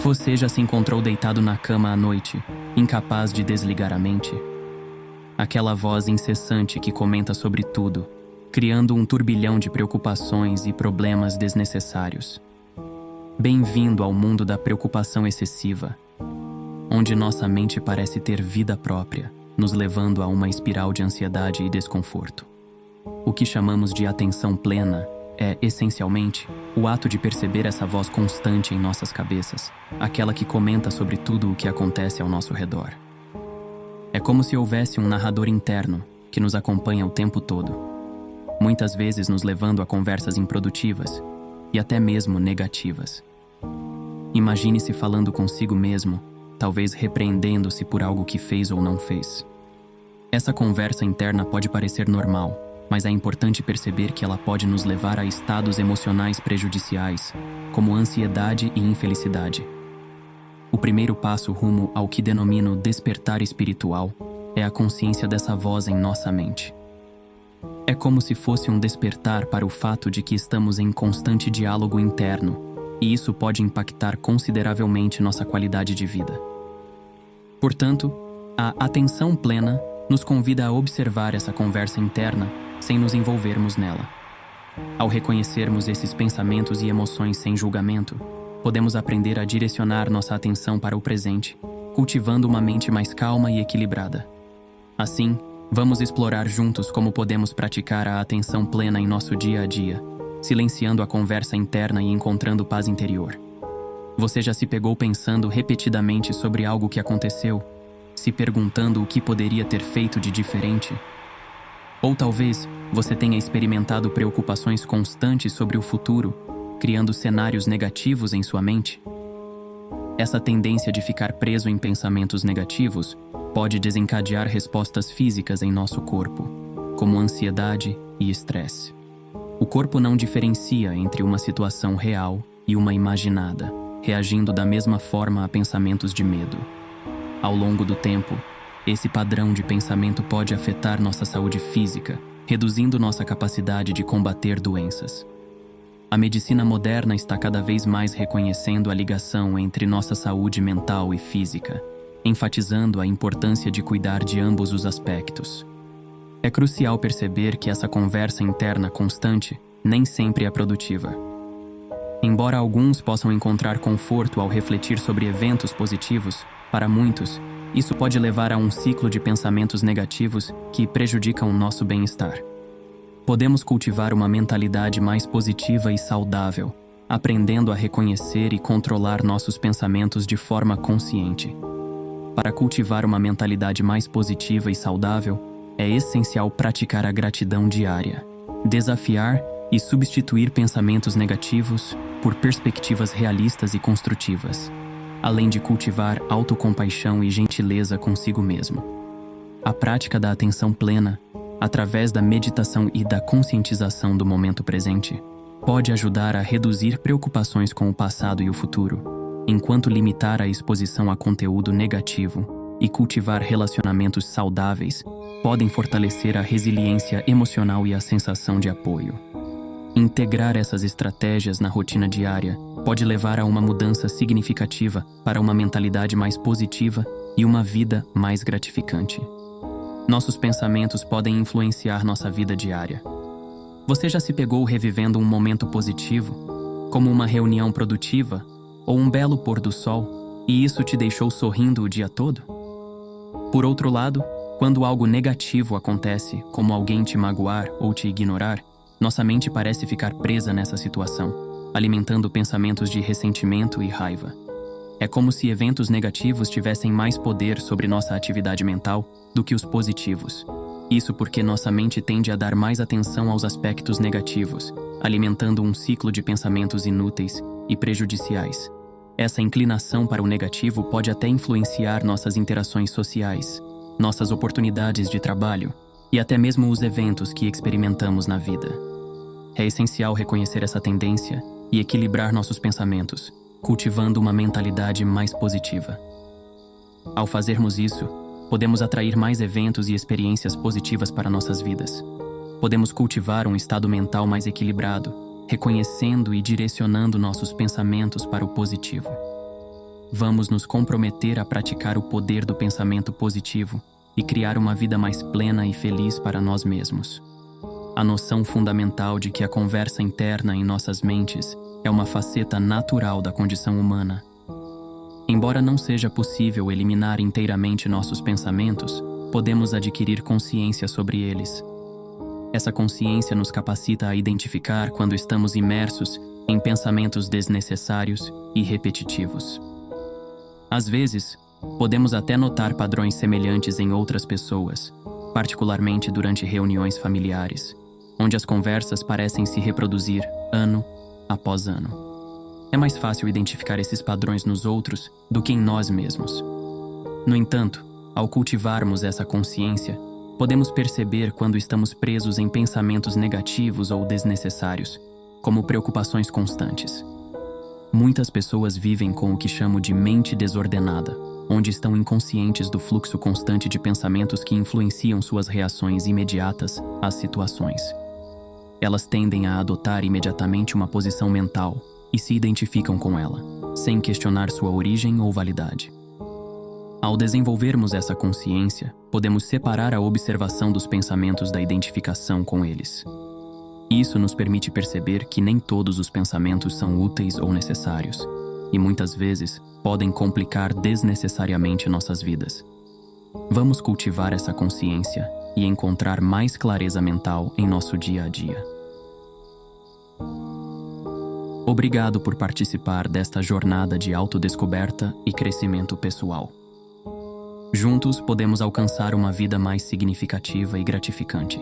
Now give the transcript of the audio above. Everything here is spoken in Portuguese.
Você já se encontrou deitado na cama à noite, incapaz de desligar a mente? Aquela voz incessante que comenta sobre tudo, criando um turbilhão de preocupações e problemas desnecessários. Bem-vindo ao mundo da preocupação excessiva, onde nossa mente parece ter vida própria, nos levando a uma espiral de ansiedade e desconforto. O que chamamos de atenção plena é, essencialmente, o ato de perceber essa voz constante em nossas cabeças, aquela que comenta sobre tudo o que acontece ao nosso redor. É como se houvesse um narrador interno que nos acompanha o tempo todo, muitas vezes nos levando a conversas improdutivas e até mesmo negativas. Imagine-se falando consigo mesmo, talvez repreendendo-se por algo que fez ou não fez. Essa conversa interna pode parecer normal, mas é importante perceber que ela pode nos levar a estados emocionais prejudiciais, como ansiedade e infelicidade. O primeiro passo rumo ao que denomino despertar espiritual é a consciência dessa voz em nossa mente. É como se fosse um despertar para o fato de que estamos em constante diálogo interno, e isso pode impactar consideravelmente nossa qualidade de vida. Portanto, a atenção plena nos convida a observar essa conversa interna sem nos envolvermos nela. Ao reconhecermos esses pensamentos e emoções sem julgamento, podemos aprender a direcionar nossa atenção para o presente, cultivando uma mente mais calma e equilibrada. Assim, vamos explorar juntos como podemos praticar a atenção plena em nosso dia a dia, silenciando a conversa interna e encontrando paz interior. Você já se pegou pensando repetidamente sobre algo que aconteceu, se perguntando o que poderia ter feito de diferente? Ou talvez você tenha experimentado preocupações constantes sobre o futuro, criando cenários negativos em sua mente? Essa tendência de ficar preso em pensamentos negativos pode desencadear respostas físicas em nosso corpo, como ansiedade e estresse. O corpo não diferencia entre uma situação real e uma imaginada, reagindo da mesma forma a pensamentos de medo. Ao longo do tempo, esse padrão de pensamento pode afetar nossa saúde física, reduzindo nossa capacidade de combater doenças. A medicina moderna está cada vez mais reconhecendo a ligação entre nossa saúde mental e física, enfatizando a importância de cuidar de ambos os aspectos. É crucial perceber que essa conversa interna constante nem sempre é produtiva. Embora alguns possam encontrar conforto ao refletir sobre eventos positivos, para muitos, isso pode levar a um ciclo de pensamentos negativos que prejudicam o nosso bem-estar. Podemos cultivar uma mentalidade mais positiva e saudável, aprendendo a reconhecer e controlar nossos pensamentos de forma consciente. Para cultivar uma mentalidade mais positiva e saudável, é essencial praticar a gratidão diária, desafiar e substituir pensamentos negativos por perspectivas realistas e construtivas, além de cultivar autocompaixão e gentileza consigo mesmo. A prática da atenção plena, através da meditação e da conscientização do momento presente, pode ajudar a reduzir preocupações com o passado e o futuro, enquanto limitar a exposição a conteúdo negativo e cultivar relacionamentos saudáveis podem fortalecer a resiliência emocional e a sensação de apoio. Integrar essas estratégias na rotina diária pode levar a uma mudança significativa para uma mentalidade mais positiva e uma vida mais gratificante. Nossos pensamentos podem influenciar nossa vida diária. Você já se pegou revivendo um momento positivo, como uma reunião produtiva ou um belo pôr do sol, e isso te deixou sorrindo o dia todo? Por outro lado, quando algo negativo acontece, como alguém te magoar ou te ignorar, nossa mente parece ficar presa nessa situação, alimentando pensamentos de ressentimento e raiva. É como se eventos negativos tivessem mais poder sobre nossa atividade mental do que os positivos. Isso porque nossa mente tende a dar mais atenção aos aspectos negativos, alimentando um ciclo de pensamentos inúteis e prejudiciais. Essa inclinação para o negativo pode até influenciar nossas interações sociais, nossas oportunidades de trabalho e até mesmo os eventos que experimentamos na vida. É essencial reconhecer essa tendência e equilibrar nossos pensamentos, cultivando uma mentalidade mais positiva. Ao fazermos isso, podemos atrair mais eventos e experiências positivas para nossas vidas. Podemos cultivar um estado mental mais equilibrado, reconhecendo e direcionando nossos pensamentos para o positivo. vamos nos comprometer a praticar o poder do pensamento positivo e criar uma vida mais plena e feliz para nós mesmos. A noção fundamental de que a conversa interna em nossas mentes é uma faceta natural da condição humana. Embora não seja possível eliminar inteiramente nossos pensamentos, podemos adquirir consciência sobre eles. Essa consciência nos capacita a identificar quando estamos imersos em pensamentos desnecessários e repetitivos. Às vezes, podemos até notar padrões semelhantes em outras pessoas, particularmente durante reuniões familiares, onde as conversas parecem se reproduzir ano após ano. É mais fácil identificar esses padrões nos outros do que em nós mesmos. No entanto, ao cultivarmos essa consciência, podemos perceber quando estamos presos em pensamentos negativos ou desnecessários, como preocupações constantes. Muitas pessoas vivem com o que chamo de mente desordenada, onde estão inconscientes do fluxo constante de pensamentos que influenciam suas reações imediatas às situações. Elas tendem a adotar imediatamente uma posição mental e se identificam com ela, sem questionar sua origem ou validade. Ao desenvolvermos essa consciência, podemos separar a observação dos pensamentos da identificação com eles. Isso nos permite perceber que nem todos os pensamentos são úteis ou necessários, e muitas vezes podem complicar desnecessariamente nossas vidas. Vamos cultivar essa consciência e encontrar mais clareza mental em nosso dia a dia. Obrigado por participar desta jornada de autodescoberta e crescimento pessoal. Juntos podemos alcançar uma vida mais significativa e gratificante.